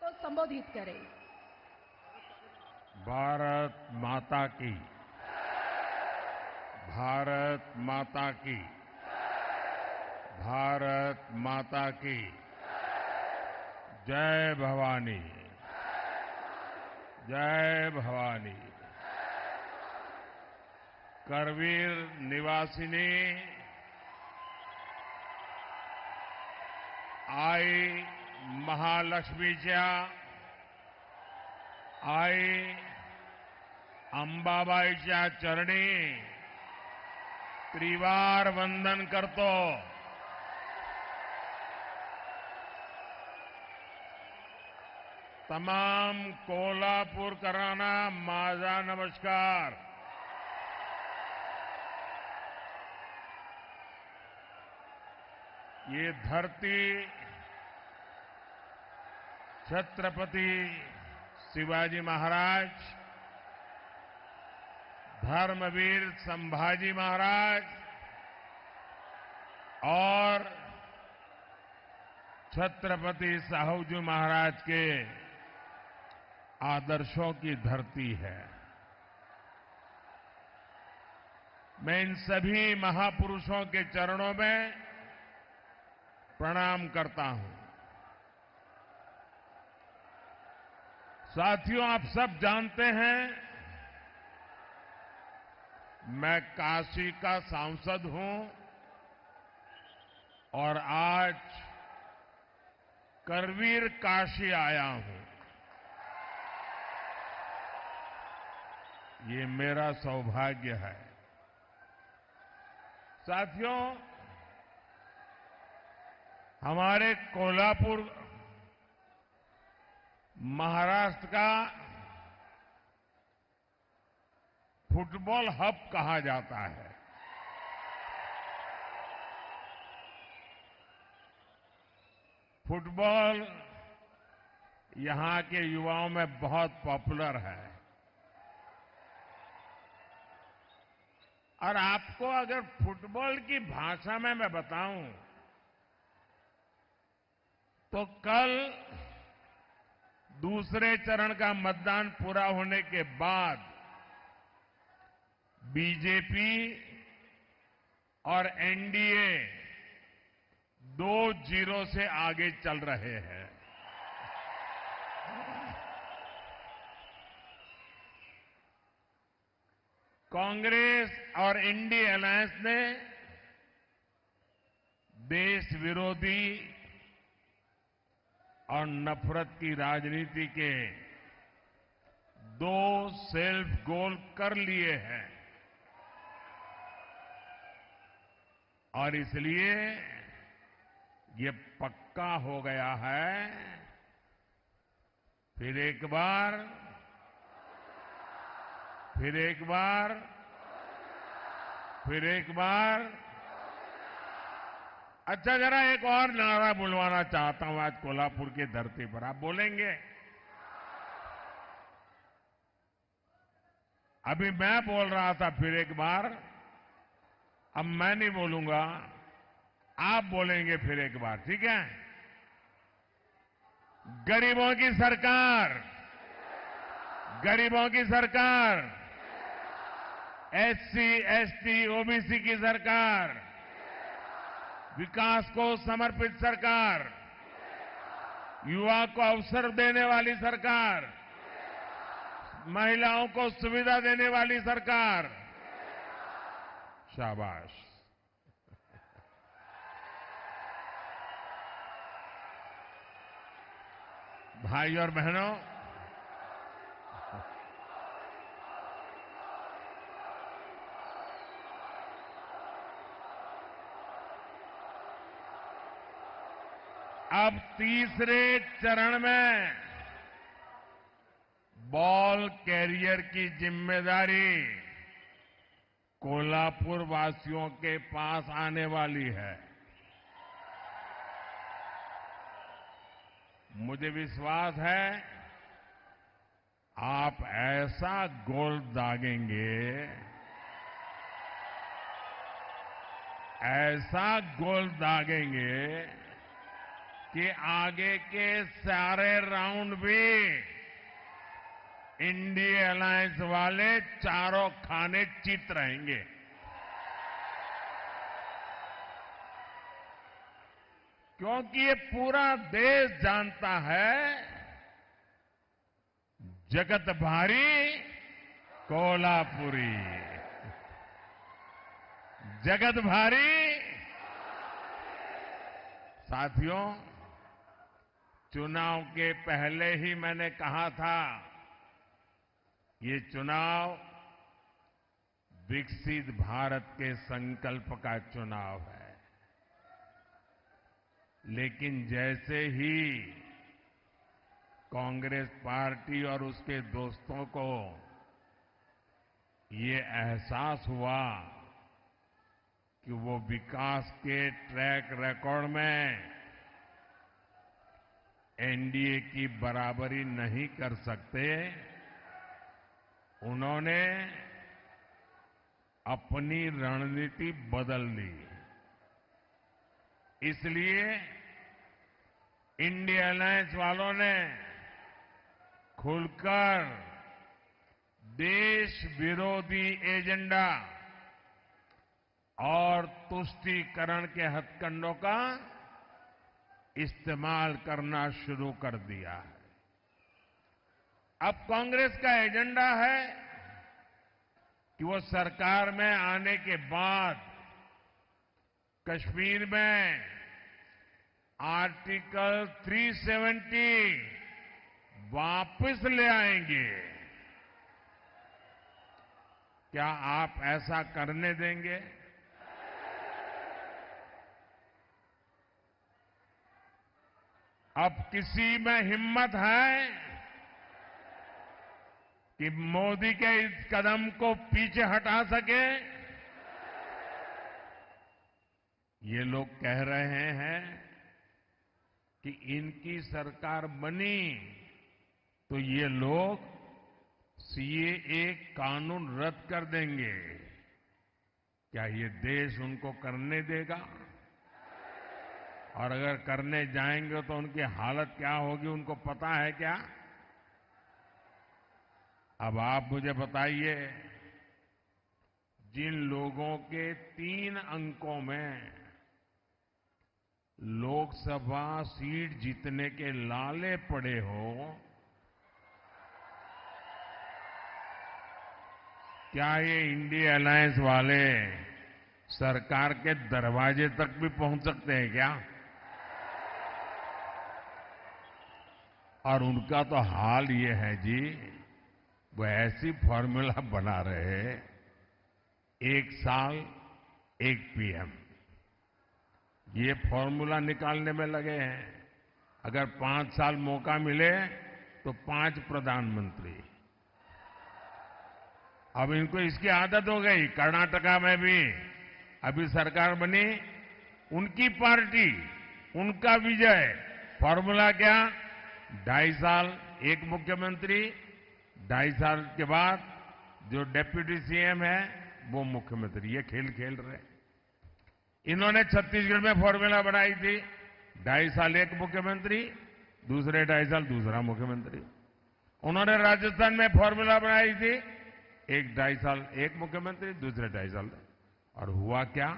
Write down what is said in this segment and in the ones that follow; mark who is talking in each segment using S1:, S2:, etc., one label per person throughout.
S1: को संबोधित करें।
S2: भारत माता की, भारत माता की, भारत माता की जय भवानी, जय भवानी। करवीर निवासिनी आई महालक्ष्मीच्या, आई अंबाबाईच्या चरणी त्रिवार वंदन करतो। तमाम कोल्हापूरकरांना माझा नमस्कार। ये धरती छत्रपति शिवाजी महाराज, धर्मवीर संभाजी महाराज और छत्रपति साहूजी महाराज के आदर्शों की धरती है। मैं इन सभी महापुरुषों के चरणों में प्रणाम करता हूं। साथियों, आप सब जानते हैं मैं काशी का सांसद हूं और आज करवीर काशी आया हूं। ये मेरा सौभाग्य है। साथियों, हमारे कोल्हापुर महाराष्ट्र का फुटबॉल हब कहा जाता है। फुटबॉल यहां के युवाओं में बहुत पॉपुलर है और आपको अगर फुटबॉल की भाषा में मैं बताऊं तो कल दूसरे चरण का मतदान पूरा होने के बाद बीजेपी और एनडीए 2-0 से आगे चल रहे हैं। कांग्रेस और इंडी अलायंस ने देश विरोधी और नफरत की राजनीति के 2 सेल्फ गोल कर लिए हैं और इसलिए ये पक्का हो गया है फिर एक बार, फिर एक बार, फिर एक बार। अच्छा, जरा एक और नारा बुलवाना चाहता हूं आज कोल्हापुर की धरती पर। आप बोलेंगे? अभी मैं बोल रहा था फिर एक बार, अब मैं नहीं बोलूंगा, आप बोलेंगे फिर एक बार, ठीक है? गरीबों की सरकार, गरीबों की सरकार, एससी, एसटी, ओबीसी की सरकार, विकास को समर्पित सरकार, युवा को अवसर देने वाली सरकार, महिलाओं को सुविधा देने वाली सरकार। शाबाश। भाई और बहनों, अब तीसरे चरण में बॉल कैरियर की जिम्मेदारी कोल्हापुर वासियों के पास आने वाली है। मुझे विश्वास है आप ऐसा गोल दागेंगे, ऐसा गोल दागेंगे कि आगे के सारे राउंड भी इंडिया अलायंस वाले चारों खाने चित रहेंगे। क्योंकि ये पूरा देश जानता है, जगत भारी कोल्हापुरी, जगत भारी। साथियों, चुनाव के पहले ही मैंने कहा था, ये चुनाव विकसित भारत के संकल्प का चुनाव है। लेकिन जैसे ही कांग्रेस पार्टी और उसके दोस्तों को ये एहसास हुआ कि वो विकास के ट्रैक रिकॉर्ड में एनडीए की बराबरी नहीं कर सकते, उन्होंने अपनी रणनीति बदल ली। इसलिए इंडिया अलायंस वालों ने खुलकर देश विरोधी एजेंडा और तुष्टीकरण के हथकंडों का इस्तेमाल करना शुरू कर दिया है। अब कांग्रेस का एजेंडा है कि वो सरकार में आने के बाद कश्मीर में आर्टिकल 370 वापस ले आएंगे। क्या आप ऐसा करने देंगे? अब किसी में हिम्मत है कि मोदी के इस कदम को पीछे हटा सके? ये लोग कह रहे हैं कि इनकी सरकार बनी तो ये लोग सीएए कानून रद्द कर देंगे। क्या ये देश उनको करने देगा? और अगर करने जाएंगे तो उनकी हालत क्या होगी, उनको पता है क्या? अब आप मुझे बताइए, जिन लोगों के 3 अंकों में लोकसभा सीट जीतने के लाले पड़े हो, क्या ये इंडिया अलायंस वाले सरकार के दरवाजे तक भी पहुंच सकते हैं क्या? और उनका तो हाल ये है जी, वो ऐसी फॉर्मूला बना रहे, 1 साल 1 पीएम, ये फॉर्मूला निकालने में लगे हैं। अगर 5 साल मौका मिले तो 5 प्रधानमंत्री। अब इनको इसकी आदत हो गई। कर्नाटका में भी अभी सरकार बनी, उनकी पार्टी, उनका विजय। फॉर्मूला क्या? 2.5 साल 1 मुख्यमंत्री, 2.5 साल के बाद जो डेप्यूटी सीएम है वो मुख्यमंत्री। ये खेल खेल रहे। इन्होंने छत्तीसगढ़ में फॉर्मूला बनाई थी, 2.5 साल 1 मुख्यमंत्री, दूसरे 2.5 साल दूसरा मुख्यमंत्री। उन्होंने राजस्थान में फॉर्मूला बनाई थी, 2.5 साल 1 मुख्यमंत्री, दूसरे 2.5 साल। और हुआ क्या?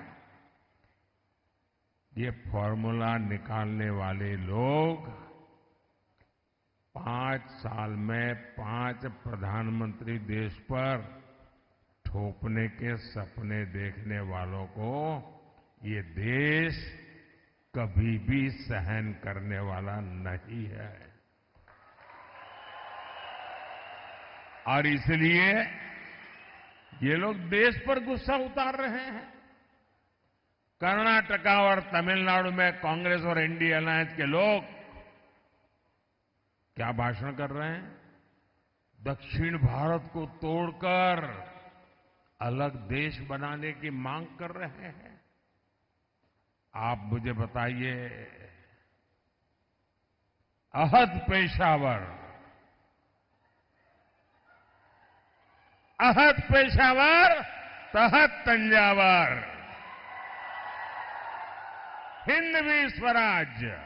S2: ये फॉर्मूला निकालने वाले लोग 5 साल में 5 प्रधानमंत्री देश पर थोपने के सपने देखने वालों को ये देश कभी भी सहन करने वाला नहीं है। और इसलिए ये लोग देश पर गुस्सा उतार रहे हैं। कर्नाटका और तमिलनाडु में कांग्रेस और इंडिया अलायंस के लोग क्या भाषण कर रहे हैं? दक्षिण भारत को तोड़कर अलग देश बनाने की मांग कर रहे हैं। आप मुझे बताइए, अहद पेशावर, अहद पेशावर तहत तंजावर, हिंद भी स्वराज्य।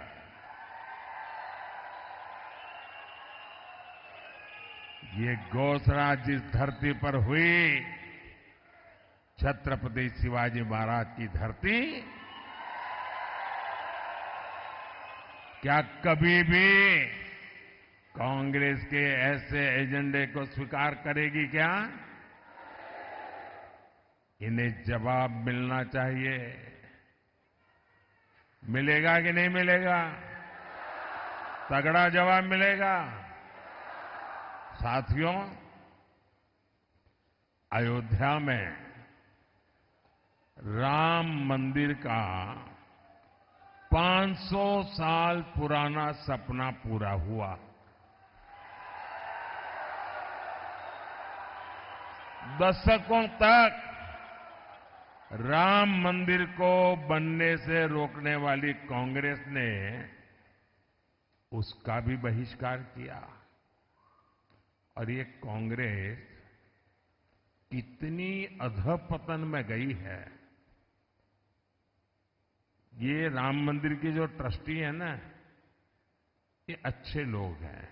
S2: ये घोषणा जिस धरती पर हुई, छत्रपति शिवाजी महाराज की धरती, क्या कभी भी कांग्रेस के ऐसे एजेंडे को स्वीकार करेगी क्या? इन्हें जवाब मिलना चाहिए। मिलेगा कि नहीं मिलेगा? तगड़ा जवाब मिलेगा। साथियों, अयोध्या में राम मंदिर का 500 साल पुराना सपना पूरा हुआ। दशकों तक राम मंदिर को बनने से रोकने वाली कांग्रेस ने उसका भी बहिष्कार किया। और ये कांग्रेस कितनी अधपतन में गई है। ये राम मंदिर के जो ट्रस्टी है ना, ये अच्छे लोग हैं,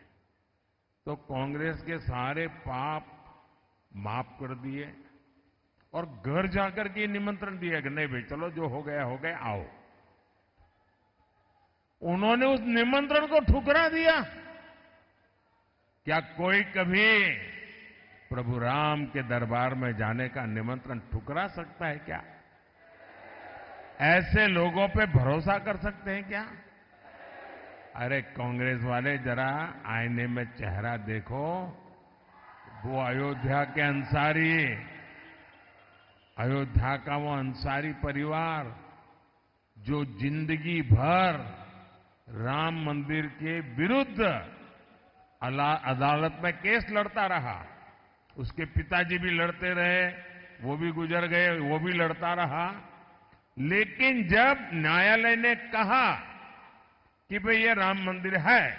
S2: तो कांग्रेस के सारे पाप माफ कर दिए और घर जाकर के निमंत्रण दिया कि नहीं भाई चलो जो हो गया आओ। उन्होंने उस निमंत्रण को ठुकरा दिया। क्या कोई कभी प्रभु राम के दरबार में जाने का निमंत्रण ठुकरा सकता है क्या? ऐसे लोगों पे भरोसा कर सकते हैं क्या? अरे कांग्रेस वाले जरा आईने में चेहरा देखो। वो अयोध्या के अंसारी, अयोध्या का वो अंसारी परिवार जो जिंदगी भर राम मंदिर के विरुद्ध अदालत में केस लड़ता रहा। उसके पिताजी भी लड़ते रहे, वो भी गुजर गए, वो भी लड़ता रहा। लेकिन जब न्यायालय ने कहा कि भाई ये राम मंदिर है,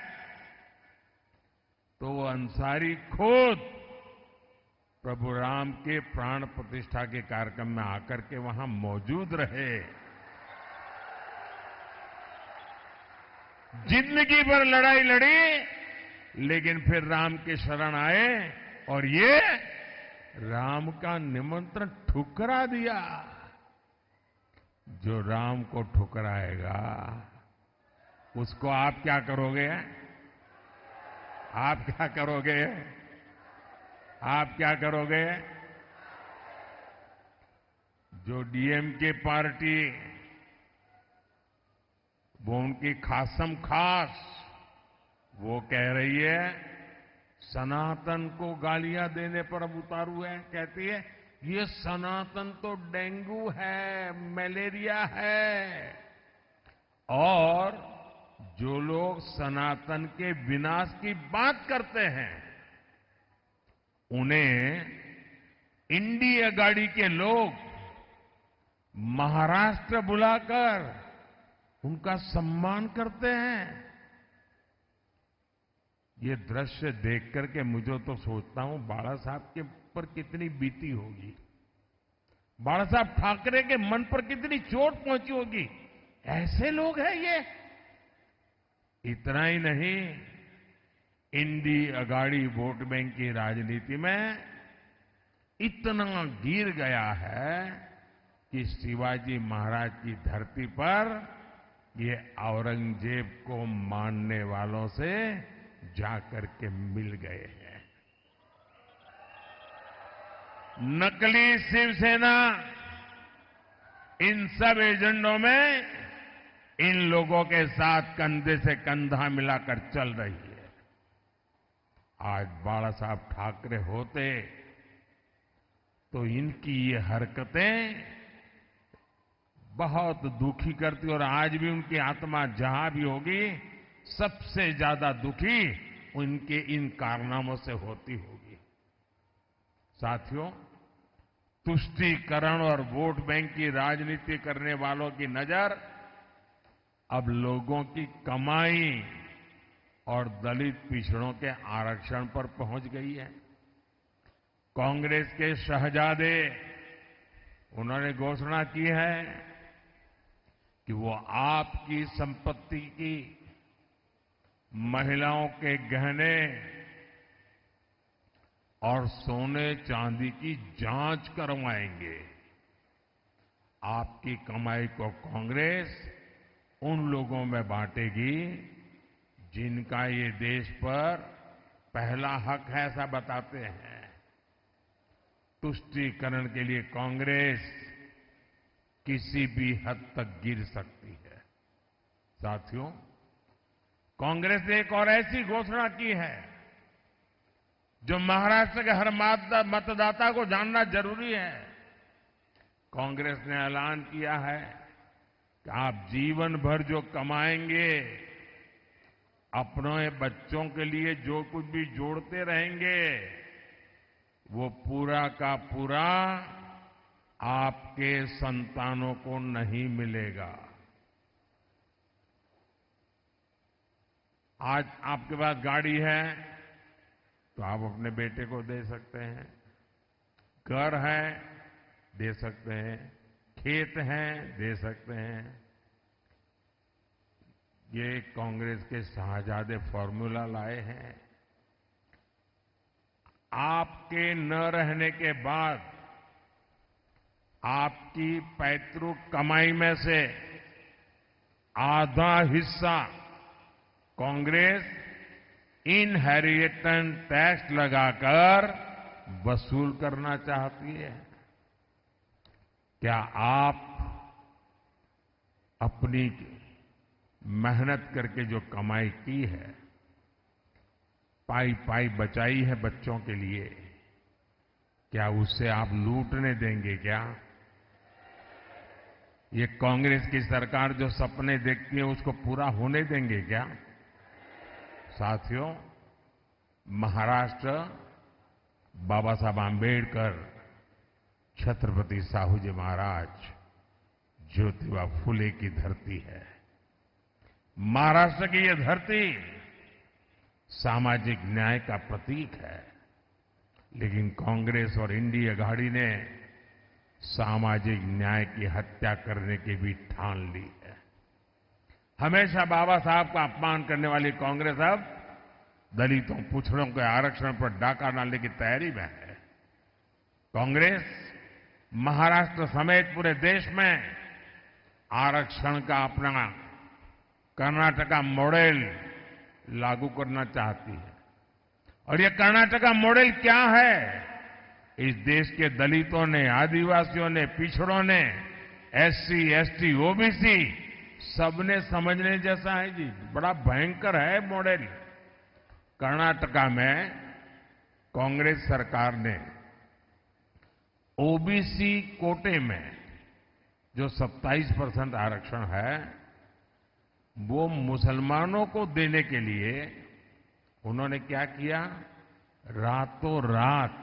S2: तो वो अंसारी खुद प्रभु राम के प्राण प्रतिष्ठा के कार्यक्रम में आकर के वहां मौजूद रहे। जिंदगी भर लड़ाई लड़ी, लेकिन फिर राम के शरण आए और ये राम का निमंत्रण ठुकरा दिया। जो राम को ठुकराएगा उसको आप क्या करोगे? आप क्या करोगे? आप क्या करोगे? जो डीएमके पार्टी, वो उनकी खासम खास वो कह रही है सनातन को गालियां देने पर अब उतारू है। कहती है ये सनातन तो डेंगू है, मलेरिया है। और जो लोग सनातन के विनाश की बात करते हैं, उन्हें इंडी अगाड़ी के लोग महाराष्ट्र बुलाकर उनका सम्मान करते हैं। ये दृश्य देख करके मुझे तो सोचता हूं बाला साहब के पर कितनी बीती होगी, बाला साहब ठाकरे के मन पर कितनी चोट पहुंची होगी। ऐसे लोग हैं ये। इतना ही नहीं, इंडी अगाड़ी वोट बैंक की राजनीति में इतना गिर गया है कि शिवाजी महाराज की धरती पर ये औरंगजेब को मानने वालों से जाकर के मिल गए हैं। नकली शिवसेना इन सब एजेंडों में इन लोगों के साथ कंधे से कंधा मिलाकर चल रही है। आज बाला साहब ठाकरे होते तो इनकी ये हरकतें बहुत दुखी करती, और आज भी उनकी आत्मा जहां भी होगी सबसे ज्यादा दुखी उनके इन कारनामों से होती होगी। साथियों, तुष्टीकरण और वोट बैंक की राजनीति करने वालों की नजर अब लोगों की कमाई और दलित पिछड़ों के आरक्षण पर पहुंच गई है। कांग्रेस के शहजादे, उन्होंने घोषणा की है कि वो आपकी संपत्ति की, महिलाओं के गहने, और सोने चांदी की जांच करवाएंगे। आपकी कमाई को कांग्रेस उन लोगों में बांटेगी जिनका ये देश पर पहला हक है, ऐसा बताते हैं। तुष्टीकरण के लिए कांग्रेस किसी भी हद तक गिर सकती है। साथियों, कांग्रेस ने एक और ऐसी घोषणा की है जो महाराष्ट्र के हर मतदाता को जानना जरूरी है। कांग्रेस ने ऐलान किया है कि आप जीवन भर जो कमाएंगे, अपने बच्चों के लिए जो कुछ भी जोड़ते रहेंगे, वो पूरा का पूरा आपके संतानों को नहीं मिलेगा। आज आपके पास गाड़ी है तो आप अपने बेटे को दे सकते हैं, घर है दे सकते हैं, खेत हैं दे सकते हैं। ये कांग्रेस के शाहजादे फॉर्मूला लाए हैं। आपके न रहने के बाद आपकी पैतृक कमाई में से आधा हिस्सा कांग्रेस इनहेरिटेंस टैक्स लगाकर वसूल करना चाहती है। क्या आप अपनी मेहनत करके जो कमाई की है, पाई पाई बचाई है बच्चों के लिए, क्या उससे आप लूटने देंगे क्या? ये कांग्रेस की सरकार जो सपने देखती है उसको पूरा होने देंगे क्या? साथियों, महाराष्ट्र बाबा साहब आंबेडकर, छत्रपति साहू जी महाराज, ज्योतिबा फुले की धरती है। महाराष्ट्र की यह धरती सामाजिक न्याय का प्रतीक है, लेकिन कांग्रेस और इंडिया अघाड़ी ने सामाजिक न्याय की हत्या करने की भी ठान ली है। हमेशा बाबा साहब का अपमान करने वाली कांग्रेस अब दलितों, पिछड़ों के आरक्षण पर डाका डालने की तैयारी में है। कांग्रेस महाराष्ट्र समेत पूरे देश में आरक्षण का अपना कर्नाटका मॉडल लागू करना चाहती है। और ये कर्नाटका मॉडल क्या है? इस देश के दलितों ने, आदिवासियों ने, पिछड़ों ने, एससी, एसटी, ओबीसी सबने समझने जैसा है जी। बड़ा भयंकर है मॉडल। कर्नाटका में कांग्रेस सरकार ने ओबीसी कोटे में जो 27% आरक्षण है, वो मुसलमानों को देने के लिए उन्होंने क्या किया? रातों रात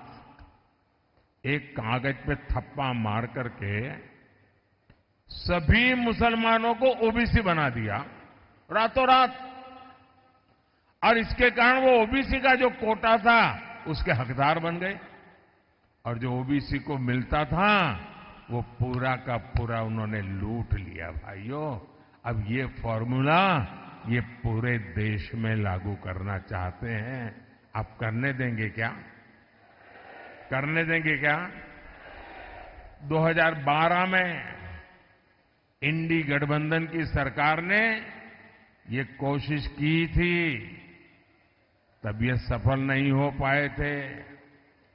S2: एक कागज पे थप्पा मार करके सभी मुसलमानों को ओबीसी बना दिया, रातों रात। और इसके कारण वो ओबीसी का जो कोटा था उसके हकदार बन गए, और जो ओबीसी को मिलता था वो पूरा का पूरा उन्होंने लूट लिया। भाइयों, अब ये फॉर्मूला ये पूरे देश में लागू करना चाहते हैं। आप करने देंगे क्या? करने देंगे क्या? 2012 में इंडी गठबंधन की सरकार ने ये कोशिश की थी, तब ये सफल नहीं हो पाए थे।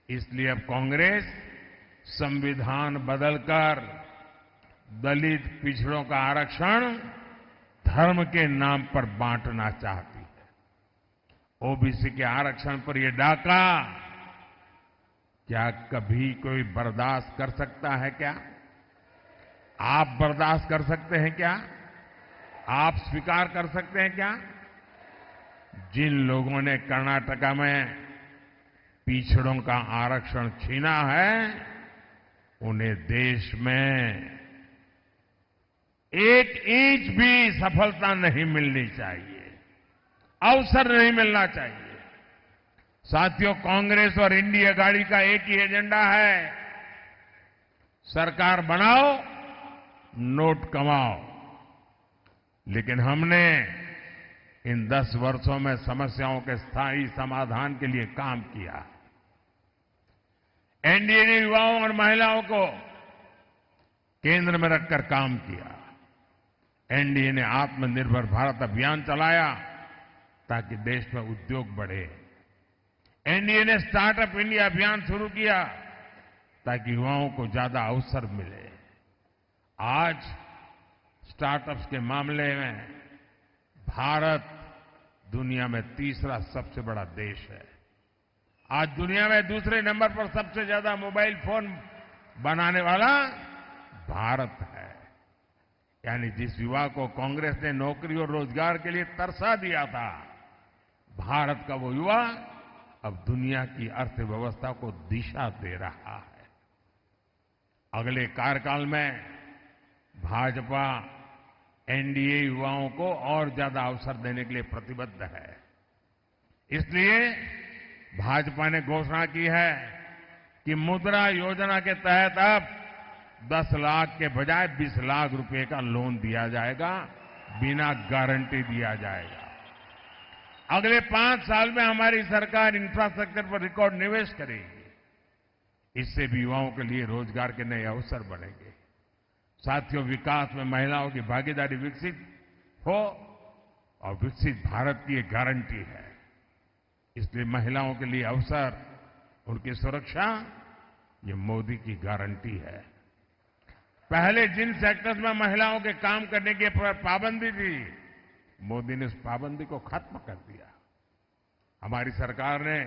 S2: इसलिए अब कांग्रेस संविधान बदलकर दलित, पिछड़ों का आरक्षण धर्म के नाम पर बांटना चाहती है। ओबीसी के आरक्षण पर यह डाका क्या कभी कोई बर्दाश्त कर सकता है क्या? आप बर्दाश्त कर सकते हैं क्या? आप स्वीकार कर सकते हैं क्या? जिन लोगों ने कर्नाटका में पिछड़ों का आरक्षण छीना है, उन्हें देश में एक इंच भी सफलता नहीं मिलनी चाहिए, अवसर नहीं मिलना चाहिए। साथियों, कांग्रेस और इंडिया अघाड़ी का एक ही एजेंडा है, सरकार बनाओ, नोट कमाओ। लेकिन हमने इन 10 वर्षों में समस्याओं के स्थायी समाधान के लिए काम किया। एनडीए ने युवाओं और महिलाओं को केंद्र में रखकर काम किया। एनडीए ने आत्मनिर्भर भारत अभियान चलाया ताकि देश में उद्योग बढ़े। एनडीए ने स्टार्टअप इंडिया अभियान शुरू किया ताकि युवाओं को ज्यादा अवसर मिले। आज स्टार्टअप्स के मामले में भारत दुनिया में तीसरा सबसे बड़ा देश है। आज दुनिया में दूसरे नंबर पर सबसे ज्यादा मोबाइल फोन बनाने वाला भारत है। यानी जिस युवा को कांग्रेस ने नौकरी और रोजगार के लिए तरसा दिया था, भारत का वो युवा अब दुनिया की अर्थव्यवस्था को दिशा दे रहा है। अगले कार्यकाल में भाजपा एनडीए युवाओं को और ज्यादा अवसर देने के लिए प्रतिबद्ध है। इसलिए भाजपा ने घोषणा की है कि मुद्रा योजना के तहत अब 10 लाख के बजाय 20 लाख रुपए का लोन दिया जाएगा, बिना गारंटी दिया जाएगा। अगले 5 साल में हमारी सरकार इंफ्रास्ट्रक्चर पर रिकॉर्ड निवेश करेगी। इससे भी युवाओं के लिए रोजगार के नए अवसर बढ़ेंगे। साथियों, विकास में महिलाओं की भागीदारी विकसित हो और विकसित भारत की एक गारंटी है। इसलिए महिलाओं के लिए अवसर, उनकी सुरक्षा, ये मोदी की गारंटी है। पहले जिन सेक्टर्स में महिलाओं के काम करने की पाबंदी थी, मोदी ने उस पाबंदी को खत्म कर दिया। हमारी सरकार ने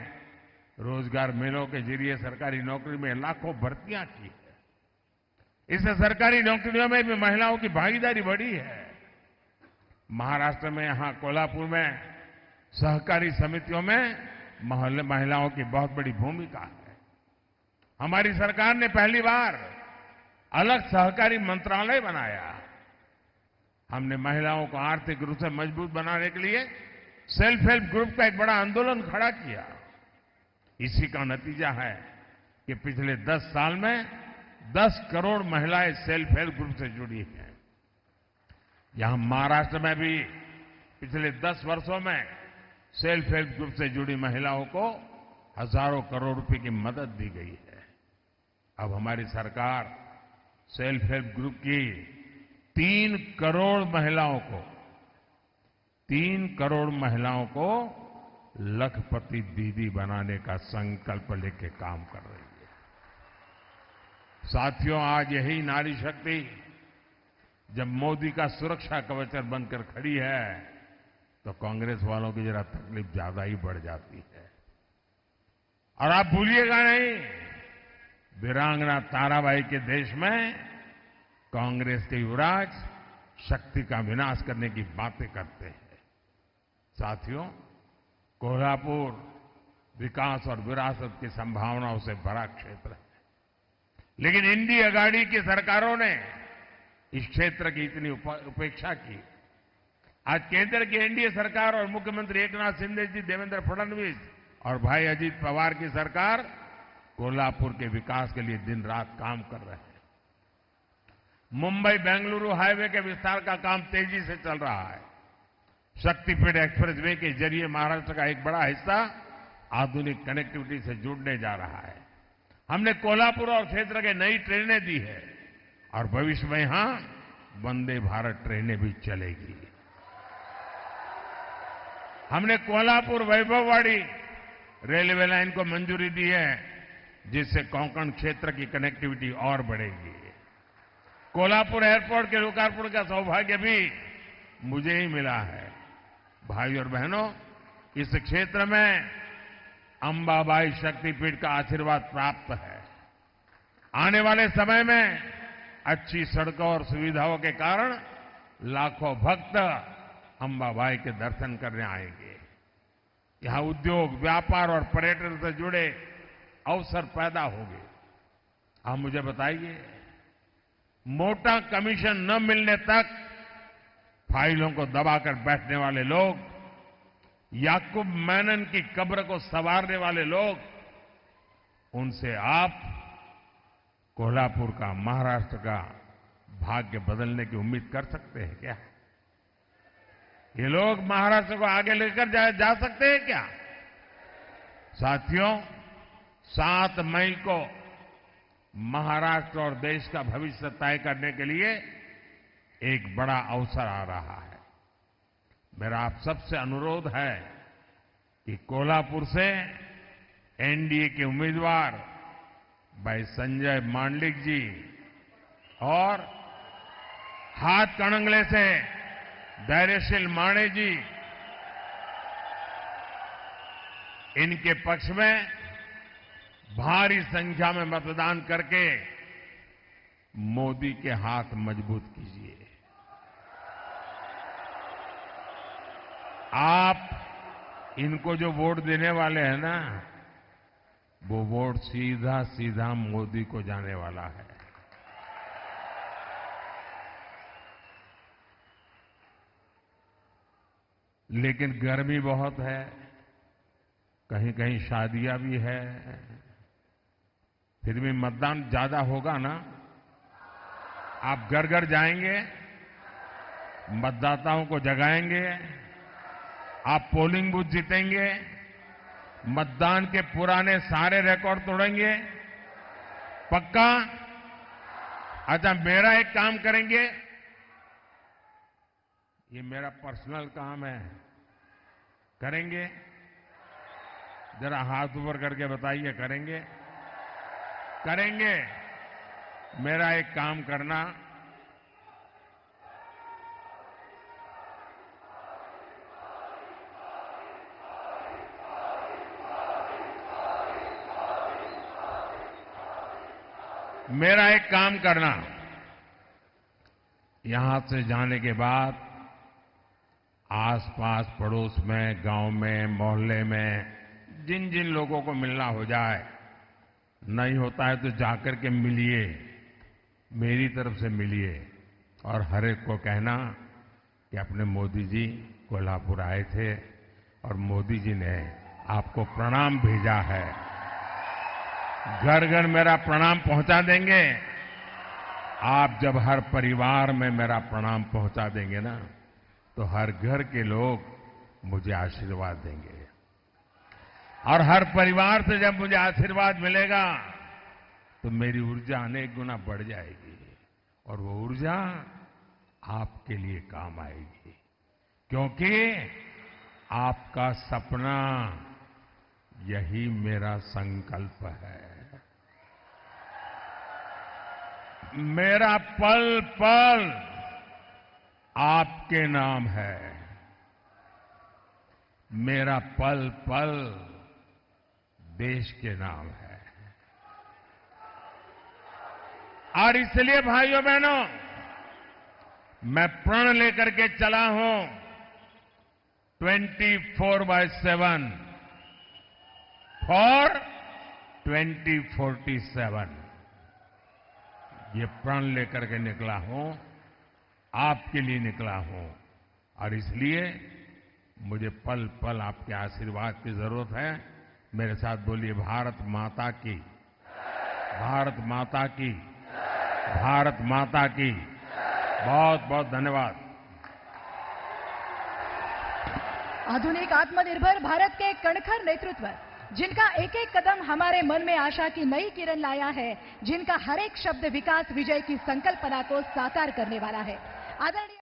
S2: रोजगार मेलों के जरिए सरकारी नौकरी में लाखों भर्तियां की है। इससे सरकारी नौकरियों में भी महिलाओं की भागीदारी बढ़ी है। महाराष्ट्र में, यहां कोल्हापुर में सहकारी समितियों में महिलाओं की बहुत बड़ी भूमिका है। हमारी सरकार ने पहली बार अलग सहकारी मंत्रालय बनाया। हमने महिलाओं को आर्थिक रूप से मजबूत बनाने के लिए सेल्फ हेल्प ग्रुप का एक बड़ा आंदोलन खड़ा किया। इसी का नतीजा है कि पिछले 10 साल में 10 करोड़ महिलाएं सेल्फ हेल्प ग्रुप से जुड़ी हैं। यहां महाराष्ट्र में भी पिछले 10 वर्षों में सेल्फ हेल्प ग्रुप से जुड़ी महिलाओं को हजारों करोड़ रुपए की मदद दी गई है। अब हमारी सरकार सेल्फ हेल्प ग्रुप की 3 करोड़ महिलाओं को लखपति दीदी बनाने का संकल्प लेके काम कर रही है। साथियों, आज यही नारी शक्ति जब मोदी का सुरक्षा कवच बनकर खड़ी है, तो कांग्रेस वालों की जरा तकलीफ ज्यादा ही बढ़ जाती है। और आप भूलिएगा नहीं, वीरांगना ताराबाई के देश में कांग्रेस के युवराज शक्ति का विनाश करने की बातें करते हैं। साथियों, कोल्हापुर विकास और विरासत की संभावनाओं से भरा क्षेत्र है, लेकिन इंडी अगाड़ी की सरकारों ने इस क्षेत्र की इतनी उपेक्षा की। आज केंद्र की एनडीए सरकार और मुख्यमंत्री एकनाथ शिंदे जी, देवेंद्र फडणवीस और भाई अजीत पवार की सरकार कोल्हापुर के विकास के लिए दिन रात काम कर रहे हैं। मुंबई बेंगलुरु हाईवे के विस्तार का काम तेजी से चल रहा है। शक्तिपीठ एक्सप्रेसवे के जरिए महाराष्ट्र का एक बड़ा हिस्सा आधुनिक कनेक्टिविटी से जुड़ने जा रहा है। हमने कोल्हापुर और क्षेत्र के नई ट्रेनें दी है और भविष्य में यहां वंदे भारत ट्रेनें भी चलेगी। हमने कोल्हापुर वैभववाड़ी रेलवे लाइन को मंजूरी दी है, जिससे कोंकण क्षेत्र की कनेक्टिविटी और बढ़ेगी। कोल्हापुर एयरपोर्ट के लोकार्पण का सौभाग्य भी मुझे ही मिला है। भाई और बहनों, इस क्षेत्र में अंबाबाई शक्तिपीठ का आशीर्वाद प्राप्त है। आने वाले समय में अच्छी सड़कों और सुविधाओं के कारण लाखों भक्त अंबाबाई के दर्शन करने आएंगे। यहां उद्योग, व्यापार और पर्यटन से जुड़े अवसर पैदा होंगे। आप मुझे बताइए, मोटा कमीशन न मिलने तक फाइलों को दबाकर बैठने वाले लोग, याकूब मेनन की कब्र को संवारने वाले लोग, उनसे आप कोल्हापुर का, महाराष्ट्र का भाग्य बदलने की उम्मीद कर सकते हैं क्या? ये लोग महाराष्ट्र को आगे लेकर जा सकते हैं क्या? साथियों, 7 मई को महाराष्ट्र और देश का भविष्य तय करने के लिए एक बड़ा अवसर आ रहा है। मेरा आप सबसे अनुरोध है कि कोल्हापुर से एनडीए के उम्मीदवार भाई संजय मांडलिक जी और हाथकणंगले से धैर्यशील माणे जी, इनके पक्ष में भारी संख्या में मतदान करके मोदी के हाथ मजबूत कीजिए। आप इनको जो वोट देने वाले हैं ना, वो वोट सीधा सीधा मोदी को जाने वाला है। लेकिन गर्मी बहुत है, कहीं कहीं शादियां भी है, फिर भी मतदान ज्यादा होगा ना। आप घर घर जाएंगे, मतदाताओं को जगाएंगे, आप पोलिंग बूथ जीतेंगे, मतदान के पुराने सारे रिकॉर्ड तोड़ेंगे, पक्का? अच्छा, मेरा एक काम करेंगे, ये मेरा पर्सनल काम है, करेंगे? जरा हाथ ऊपर करके बताइए, करेंगे? करेंगे। मेरा एक काम करना, मेरा एक काम करना, यहां से जाने के बाद आसपास पड़ोस में, गांव में, मोहल्ले में जिन जिन लोगों को मिलना हो जाए, नहीं होता है तो जाकर के मिलिए, मेरी तरफ से मिलिए, और हर एक को कहना कि अपने मोदी जी कोल्हापुर आए थे और मोदी जी ने आपको प्रणाम भेजा है। घर घर मेरा प्रणाम पहुंचा देंगे। आप जब हर परिवार में मेरा प्रणाम पहुंचा देंगे ना, तो हर घर के लोग मुझे आशीर्वाद देंगे, और हर परिवार से जब मुझे आशीर्वाद मिलेगा तो मेरी ऊर्जा अनेक गुना बढ़ जाएगी, और वो ऊर्जा आपके लिए काम आएगी, क्योंकि आपका सपना यही मेरा संकल्प है। मेरा पल पल आपके नाम है, मेरा पल पल देश के नाम है। और इसलिए भाइयों बहनों, मैं प्रण लेकर के चला हूं 24/7 फॉर 2047। ये प्रण लेकर के निकला हूं, आपके लिए निकला हूं, और इसलिए मुझे पल पल आपके आशीर्वाद की जरूरत है। मेरे साथ बोलिए, भारत माता की, भारत माता की, भारत माता की। बहुत बहुत धन्यवाद।
S1: आधुनिक आत्मनिर्भर भारत के कणखर नेतृत्व, जिनका एक एक कदम हमारे मन में आशा की नई किरण लाया है, जिनका हर एक शब्द विकास विजय की संकल्पना को साकार करने वाला है। आदरणीय